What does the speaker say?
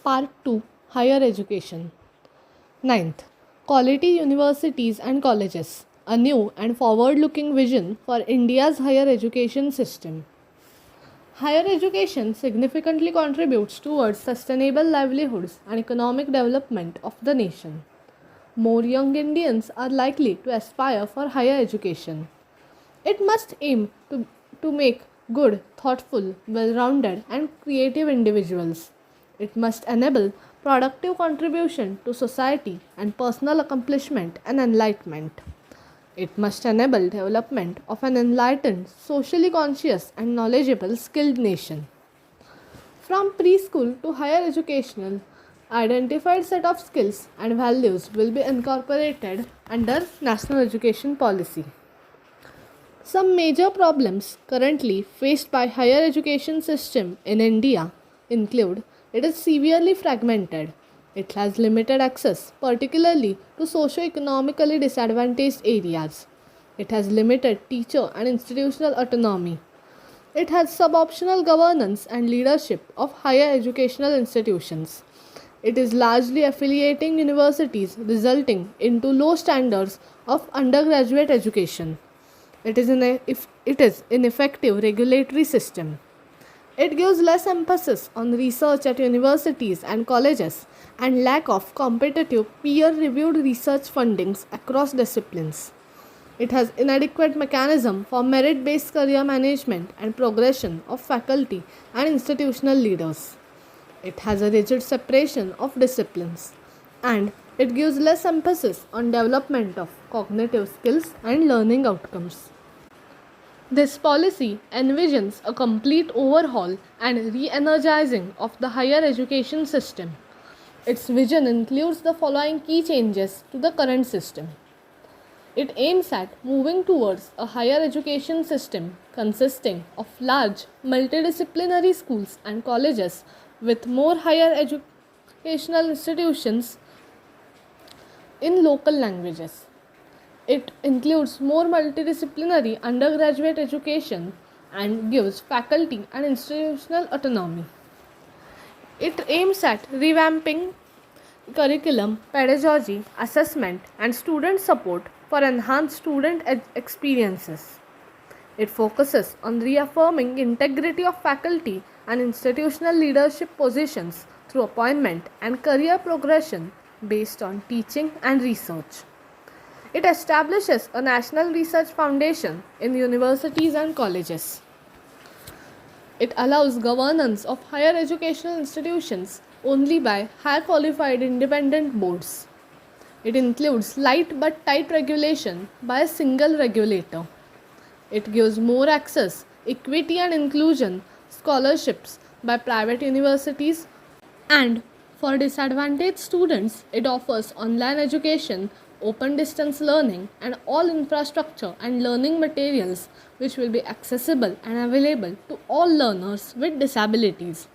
Part 2, Higher Education. Ninth, Quality Universities and Colleges, a new and forward-looking vision for India's higher education system. Higher education significantly contributes towards sustainable livelihoods and economic development of the nation. More young Indians are likely to aspire for higher education. It must aim to make good, thoughtful, well rounded, and creative individuals. It must enable productive contribution to society and personal accomplishment and enlightenment. It must enable development of an enlightened, socially conscious, and knowledgeable, skilled nation. From preschool to higher educational, identified set of skills and values will be incorporated under national education policy. Some major problems currently faced by higher education system in India include it is severely fragmented. It has limited access, particularly to socio-economically disadvantaged areas. It has limited teacher and institutional autonomy. It has sub-optional governance and leadership of higher educational institutions. It is largely affiliating universities, resulting into low standards of undergraduate education. It is ineffective regulatory system. It gives less emphasis on research at universities and colleges and lack of competitive peer-reviewed research fundings across disciplines. It has inadequate mechanism for merit-based career management and progression of faculty and institutional leaders. It has a rigid separation of disciplines, and it gives less emphasis on development of cognitive skills and learning outcomes. This policy envisions a complete overhaul and re-energizing of the higher education system. Its vision includes the following key changes to the current system. It aims at moving towards a higher education system consisting of large multidisciplinary schools and colleges with more higher educational institutions in local languages. It includes more multidisciplinary undergraduate education and gives faculty and institutional autonomy. It aims at revamping curriculum, pedagogy, assessment, and student support for enhanced student experiences. It focuses on reaffirming integrity of faculty and institutional leadership positions through appointment and career progression based on teaching and research. It establishes a national research foundation in universities and colleges. It allows governance of higher educational institutions only by high qualified independent boards. It includes light but tight regulation by a single regulator. It gives more access, equity and inclusion, scholarships by private universities, and for disadvantaged students, it offers online education, open distance learning, and all infrastructure and learning materials which will be accessible and available to all learners with disabilities.